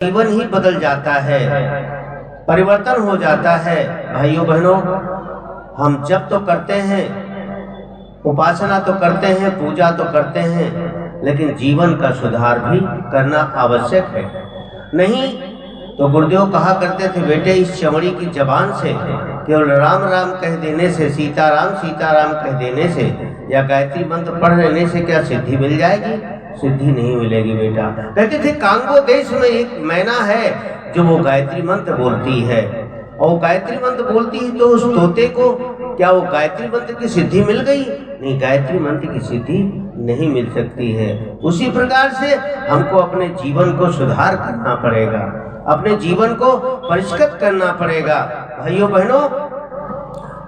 जीवन ही बदल जाता है, परिवर्तन हो जाता है। भाइयों बहनों, हम जप तो करते हैं, उपासना तो करते हैं, पूजा तो करते हैं, लेकिन जीवन का सुधार भी करना आवश्यक है। नहीं तो गुरुदेव कहा करते थे, बेटे इस चमड़ी की जबान से केवल राम राम कह देने से, सीताराम सीताराम कह देने से या गायत्री मंत्र पढ़ लेने से क्या सिद्धि मिल जाएगी? सिद्धि नहीं मिलेगी बेटा। कहते थे कांगो देश में एक मैना है जो वो गायत्री मंत्र बोलती है, और गायत्री मंत्र बोलती है तो उस तोते को क्या वो गायत्री मंत्र की सिद्धि मिल गई? नहीं, गायत्री मंत्र की सिद्धि नहीं मिल सकती है। उसी प्रकार से हमको अपने जीवन को सुधार करना पड़ेगा, अपने जीवन को परिष्कृत करना पड़ेगा। भाइयों बहनों,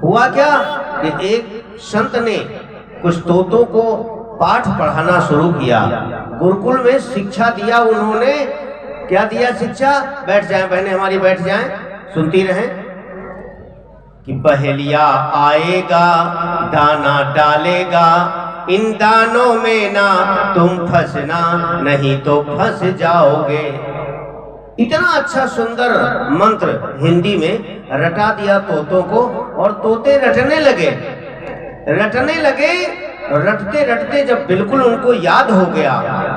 हुआ क्या कि एक संत ने कुछ तोतों को पाठ पढ़ाना शुरू किया। गुरुकुल में शिक्षा दिया उन्होंने। क्या दिया शिक्षा? बैठ जाएं बहनें हमारी, बैठ जाएं, सुनती रहें कि पहेलिया आएगा दाना डालेगा, इन दानों में ना तुम फंसना, नहीं तो फंस जाओगे। इतना अच्छा सुंदर मंत्र हिंदी में रटा दिया तोतों को, और तोते रटने लगे। रटते रटते जब बिल्कुल उनको याद हो गया,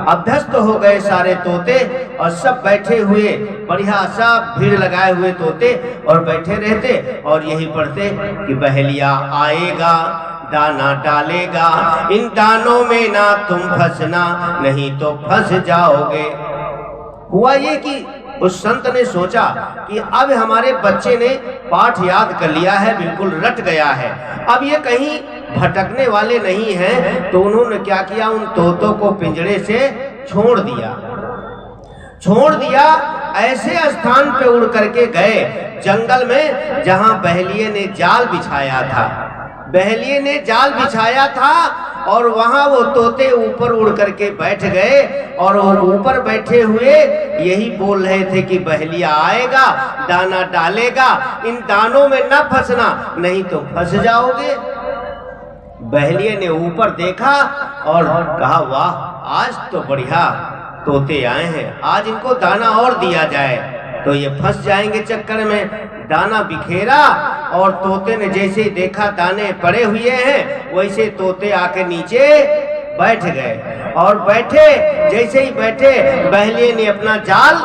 अभ्यस्त हो गए सारे तोते, और सब बैठे हुए बढ़िया सा भीड़ लगाए हुए तोते और बैठे रहते और यही पढ़ते कि पहेलिया आएगा दाना डालेगा, इन दानों में ना तुम फंसना, नहीं तो फंस जाओगे। हुआ ये कि उस संत ने सोचा कि अब हमारे बच्चे ने पाठ याद कर लिया है, बिल्कुल रट गया है, अब ये कहीं भटकने वाले नहीं हैं। तो उन्होंने क्या किया, उन तोतों को पिंजड़े से छोड़ दिया। ऐसे स्थान पे उड़ करके गए जंगल में जहां बहेलिये ने जाल बिछाया था, और वहां वो तोते ऊपर उड़ करके बैठ गए, और वो ऊपर बैठे हुए यही बोल रहे थे कि बहेलिया आएगा दाना डालेगा, इन दानों में न फंसना, नहीं तो फंस जाओगे। बहेलिये ने ऊपर देखा और कहा, वाह आज तो बढ़िया तोते आए हैं, आज इनको दाना और दिया जाए तो ये फंस जाएंगे चक्कर में। दाना बिखेरा, और तोते ने जैसे ही देखा दाने पड़े हुए हैं, वैसे तोते आके नीचे बैठ गए, और जैसे ही बैठे बहेलिये ने अपना जाल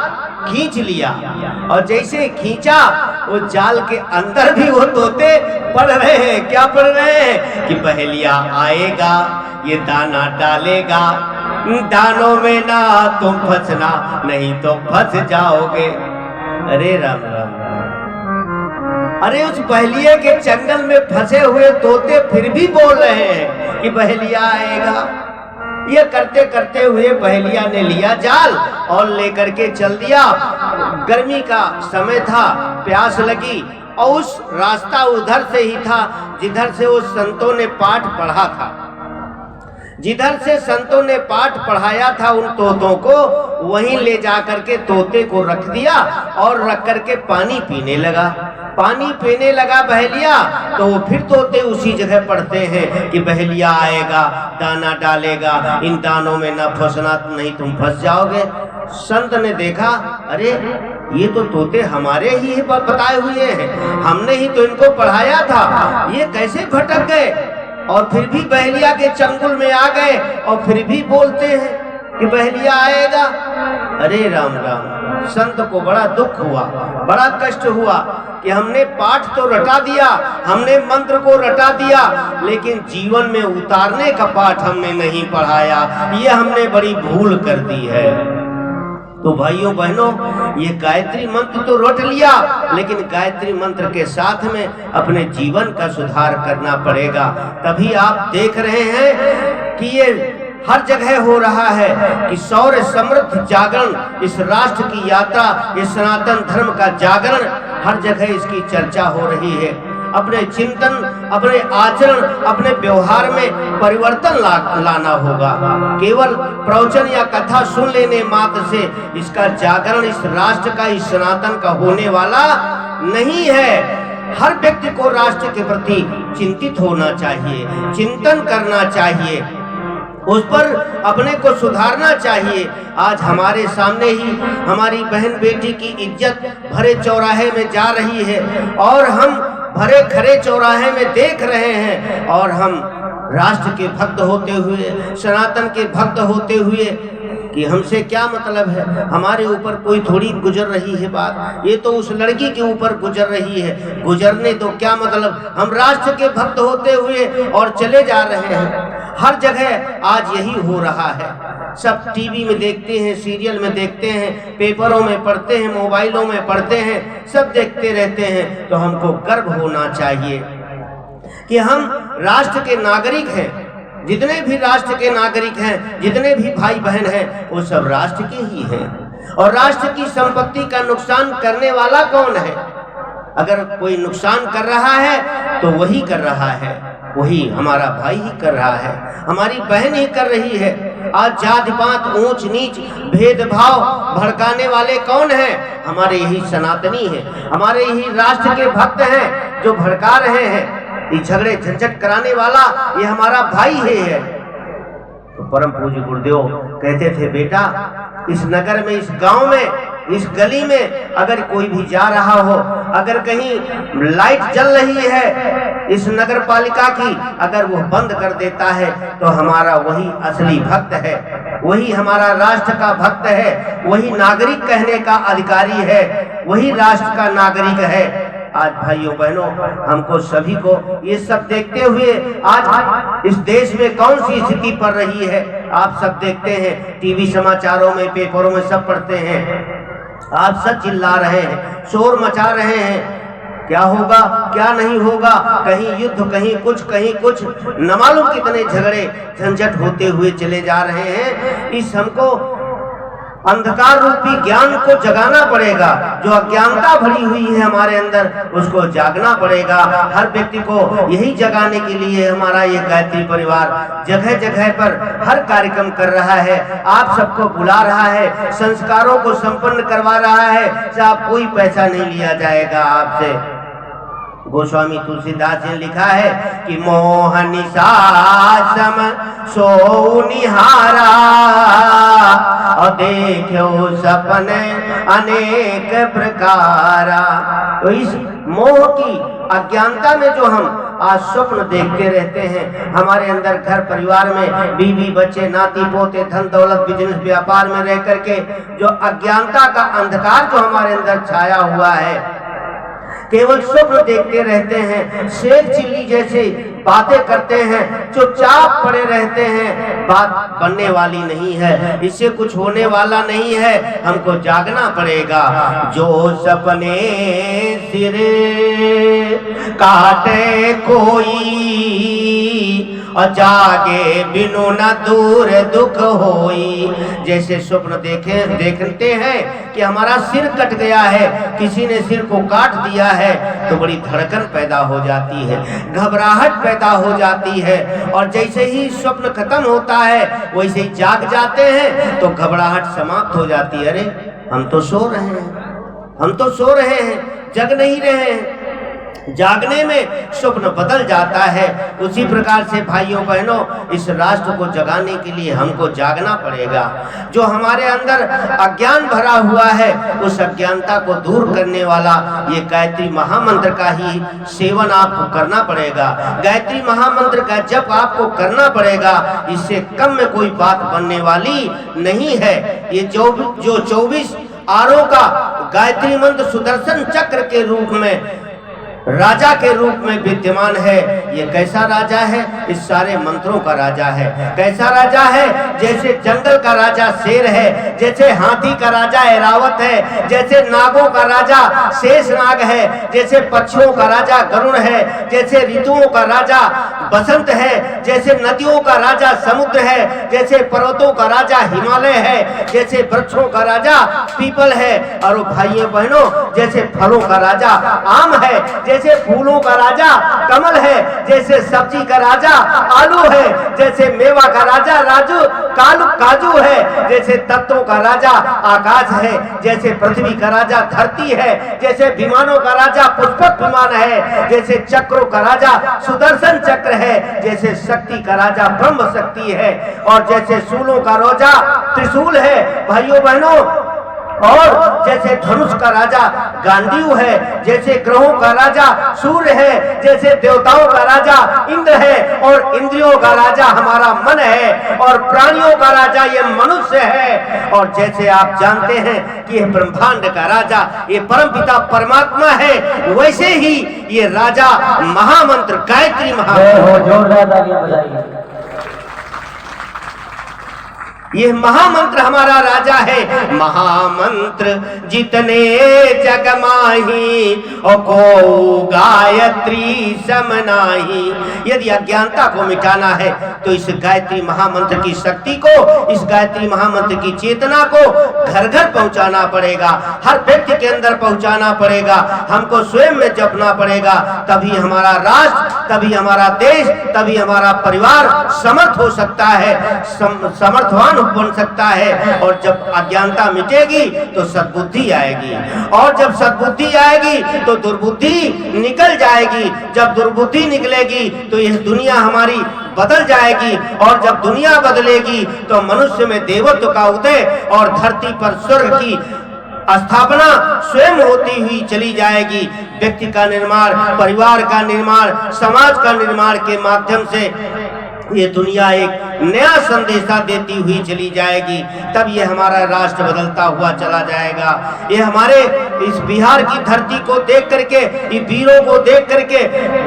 खींच लिया, और जैसे खींचा वो जाल के अंदर भी वो तोते पढ़ रहे हैं। क्या पढ़ रहे हैं? कि पहेलिया आएगा ये दाना डालेगा, दानों में ना तुम फंसना, नहीं तो फंस जाओगे। अरे राम राम राम, अरे उस बहेलिये के जंगल में फंसे हुए तोते फिर भी बोल रहे हैं कि बहेलिया आएगा। ये करते करते हुए बहेलिया ने लिया जाल और लेकर के चल दिया। गर्मी का समय था, प्यास लगी, और उस रास्ता उधर से ही था जिधर से उस संतों ने पाठ पढ़ा था, जिधर से संतों ने पाठ पढ़ाया था उन तोतों को, वहीं ले जा करके तोते को रख दिया, और रख करके पानी पीने लगा बहेलिया। तो वो फिर तोते उसी जगह पढ़ते हैं कि बहेलिया आएगा दाना डालेगा, इन दानों में न फंसना, नहीं तुम फंस जाओगे। संत ने देखा, अरे ये तो तोते हमारे ही बताए हुए हैं, हमने ही तो इनको पढ़ाया था, ये कैसे भटक गए, और फिर भी बहेलिया के चंगुल में आ गए, और फिर भी बोलते हैं कि बहेलिया आएगा। अरे राम राम, संत को बड़ा दुख हुआ, बड़ा कष्ट हुआ कि हमने पाठ तो रटा दिया, हमने मंत्र को रटा दिया, लेकिन जीवन में उतारने का पाठ हमने नहीं पढ़ाया, ये हमने बड़ी भूल कर दी है। तो भाइयों बहनों, ये गायत्री मंत्र तो रट लिया, लेकिन गायत्री मंत्र के साथ में अपने जीवन का सुधार करना पड़ेगा। तभी आप देख रहे हैं कि ये हर जगह हो रहा है कि शौर्य समृद्ध जागरण, इस राष्ट्र की यात्रा, इस सनातन धर्म का जागरण, हर जगह इसकी चर्चा हो रही है। अपने चिंतन, अपने आचरण, अपने व्यवहार में परिवर्तन लाना होगा। केवल प्रवचन या कथा सुन लेने मात्र से इसका जागरण इस राष्ट्र का, इस सनातन का होने वाला नहीं है। हर व्यक्ति को राष्ट्र के प्रति चिंतित होना चाहिए, चिंतन करना चाहिए। उस पर अपने को सुधारना चाहिए। आज हमारे सामने ही हमारी बहन बेटी की इज्जत भरे चौराहे में जा रही है और हम भरे खरे चौराहे में देख रहे हैं, और हम राष्ट्र के भक्त होते हुए, सनातन के भक्त होते हुए कि हमसे क्या मतलब है, हमारे ऊपर कोई थोड़ी गुजर रही है बात, ये तो उस लड़की के ऊपर गुजर रही है, गुजरने तो क्या मतलब, हम राष्ट्र के भक्त होते हुए और चले जा रहे हैं। हर जगह आज यही हो रहा है, सब टीवी में देखते हैं, सीरियल में देखते हैं, पेपरों में पढ़ते हैं, मोबाइलों में पढ़ते हैं, सब देखते रहते हैं। तो हमको गर्व होना चाहिए कि हम राष्ट्र के नागरिक हैं। जितने भी राष्ट्र के नागरिक हैं, जितने भी भाई बहन हैं, वो सब राष्ट्र के ही हैं। और राष्ट्र की संपत्ति का नुकसान करने वाला कौन है? अगर कोई नुकसान कर रहा है तो वही कर रहा है, वही हमारा भाई ही कर रहा है, हमारी बहन ही कर रही है। आज जाति पात, ऊंच नीच, भेदभाव भड़काने वाले कौन हैं? हमारे यही सनातनी हैं, हमारे यही राष्ट्र के भक्त हैं जो भड़का रहे हैं। ये झगड़े झंझट कराने वाला ये हमारा भाई है। तो परम पूज्य गुरुदेव कहते थे, बेटा इस नगर में, इस गांव में, इस गली में अगर कोई भी जा रहा हो, अगर कहीं लाइट जल रही है इस नगर पालिका की, अगर वो बंद कर देता है तो हमारा वही असली भक्त है, वही हमारा राष्ट्र का भक्त है, वही नागरिक कहने का अधिकारी है, वही राष्ट्र का नागरिक है। आज भाइयों बहनों, हमको सभी को ये सब देखते हुए आज इस देश में कौन सी स्थिति पड़ रही है आप सब देखते हैं, टीवी समाचारों में, पेपरों में सब पढ़ते हैं। आप सब चिल्ला रहे हैं, शोर मचा रहे हैं, क्या होगा क्या नहीं होगा, कहीं युद्ध, कहीं कुछ, न मालूम कितने झगड़े झंझट होते हुए चले जा रहे हैं। इस हमको अंधकार रूपी ज्ञान को जगाना पड़ेगा। जो अज्ञानता भरी हुई है हमारे अंदर, उसको जागना पड़ेगा। हर व्यक्ति को यही जगाने के लिए हमारा ये गायत्री परिवार जगह जगह पर हर कार्यक्रम कर रहा है, आप सबको बुला रहा है, संस्कारों को संपन्न करवा रहा है। साहब कोई पैसा नहीं लिया जाएगा आपसे। गोस्वामी तुलसीदास जी ने लिखा है कि मोह निशा सम सो निहारा, और देखो सपने अनेक प्रकारा। तो इस मोह की अज्ञानता में जो हम आज स्वप्न देखते रहते हैं, हमारे अंदर घर परिवार में बीवी बच्चे नाती पोते धन दौलत बिजनेस व्यापार में रह करके जो अज्ञानता का अंधकार जो हमारे अंदर छाया हुआ है, केवल स्वप्न देखते रहते हैं, शेर चिल्ली जैसे बातें करते हैं, चुपचाप पड़े रहते हैं, बात बनने वाली नहीं है, इससे कुछ होने वाला नहीं है। हमको जागना पड़ेगा। जो सपने सिरे काटे कोई, और जागे बिनु न दूर दुख होई। जैसे स्वप्न देखते हैं कि हमारा सिर कट गया है, किसी ने सिर को काट दिया है, तो बड़ी धड़कन पैदा हो जाती है, घबराहट पैदा हो जाती है, और जैसे ही स्वप्न खत्म होता है वैसे ही जाग जाते हैं तो घबराहट समाप्त हो जाती है। अरे हम तो सो रहे हैं, हम तो सो रहे हैं, जग नहीं रहे हैं। जागने में स्वप्न बदल जाता है। उसी प्रकार से भाइयों बहनों, इस राष्ट्र को जगाने के लिए हमको जागना पड़ेगा। जो हमारे अंदर अज्ञान भरा हुआ है, उस अज्ञानता को दूर करने वाला ये गायत्री महामंत्र का ही सेवन आपको करना पड़ेगा। गायत्री महामंत्र का जप आपको करना पड़ेगा। इससे कम में कोई बात बनने वाली नहीं है। ये जो 24 आरों का गायत्री मंत्र सुदर्शन चक्र के रूप में, राजा के रूप में विद्यमान है। ये कैसा राजा है? इस सारे मंत्रों का राजा है। कैसा राजा है? जैसे जंगल का राजा शेर है, जैसे हाथी का राजा ऐरावत है, जैसे नागों का राजा शेषनाग है, जैसे पक्षियों का राजा गरुड़ है, जैसे ऋतुओं का राजा बसंत है, जैसे नदियों का राजा समुद्र है, जैसे पर्वतों का राजा हिमालय है, जैसे वृक्षों का राजा पीपल है। और भाइयों बहनों, जैसे फलों का राजा आम है, जैसे फूलों का राजा कमल है, जैसे सब्जी का राजा आलू है, जैसे मेवा का राजा काजू है, जैसे तत्वों का राजा आकाश है, जैसे पृथ्वी का राजा धरती है, जैसे विमानों का राजा पुष्पक विमान है, जैसे चक्रों का राजा सुदर्शन चक्र है, जैसे शक्ति का राजा ब्रह्म शक्ति है, और जैसे शूलों का राजा त्रिशूल है भाइयों बहनों, और जैसे धनुष का राजा गांडीव है, जैसे ग्रहों का राजा सूर्य है, जैसे देवताओं का राजा इंद्र है, और इंद्रियों का राजा हमारा मन है, और प्राणियों का राजा ये मनुष्य है, और जैसे आप जानते हैं कि यह ब्रह्मांड का राजा ये परमपिता परमात्मा है, वैसे ही ये राजा महामंत्र गायत्री महामंत्र, ये महामंत्र हमारा राजा है। महामंत्र जितने जग माही और को गायत्री समनाही। यदि अज्ञानता को मिटाना है तो इस गायत्री महामंत्र की शक्ति को, इस गायत्री महामंत्र की चेतना को घर घर पहुंचाना पड़ेगा, हर व्यक्ति के अंदर पहुंचाना पड़ेगा, हमको स्वयं में जपना पड़ेगा, तभी हमारा राष्ट्र, तभी हमारा देश, तभी हमारा परिवार समर्थ हो सकता है, समर्थवान बन सकता है। और जब अज्ञानता मिटेगी तो सद्बुद्धि आएगी, और जब सद्बुद्धि आएगी तो दुर्बुद्धि निकल जाएगी, जब दुर्बुद्धि निकलेगी तो यह दुनिया हमारी बदल जाएगी, और जब दुनिया बदलेगी तो मनुष्य में देवत्व का उदय और धरती पर स्वर्ग की स्थापना स्वयं होती हुई चली जाएगी। व्यक्ति का निर्माण, परिवार का निर्माण, समाज का निर्माण के माध्यम से ये दुनिया एक नया संदेशा देती हुई चली जाएगी, तब ये हमारा राष्ट्र बदलता हुआ चला जाएगा। ये हमारे इस बिहार की धरती को देख करके, ये वीरों को देख करके,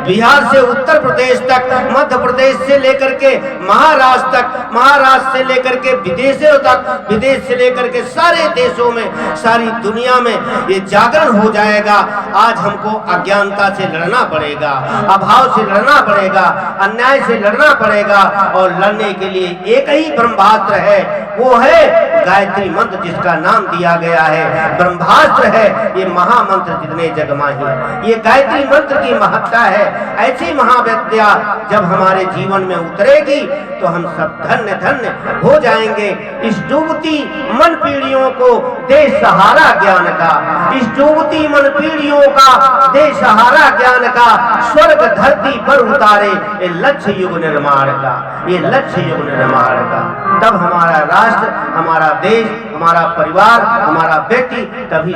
बिहार से उत्तर प्रदेश तक, मध्य प्रदेश से लेकर के महाराष्ट्र तक, महाराष्ट्र से लेकर के विदेशों तक, विदेश से लेकर के सारे देशों में, सारी दुनिया में ये जागरण हो जाएगा। आज हमको अज्ञानता से लड़ना पड़ेगा, अभाव से लड़ना पड़ेगा, अन्याय से लड़ना पड़ेगा, और लड़ने के लिए एक ही ब्रह्मास्त्र है, वो है गायत्री मंत्र, जिसका नाम दिया गया है ब्रह्मास्त्र है। ये महामंत्र जितने जगमाही, ये गायत्री मंत्र की महत्ता है। ऐसी महाविद्या जब हमारे जीवन में उतरेगी तो हम सब धन्य धन्य हो जाएंगे। इस डूबती मन पीढ़ियों को दे सहारा ज्ञान का, इस डूबती मन पीढ़ियों का दे सहारा ज्ञान का, स्वर्ग धरती पर उतारे ये लक्ष्य युग निर्माण का, ये लक्ष्य युग निर्माण का। तब हमारा राष्ट्र, हमारा देश, हमारा परिवार, हमारा व्यक्ति तभी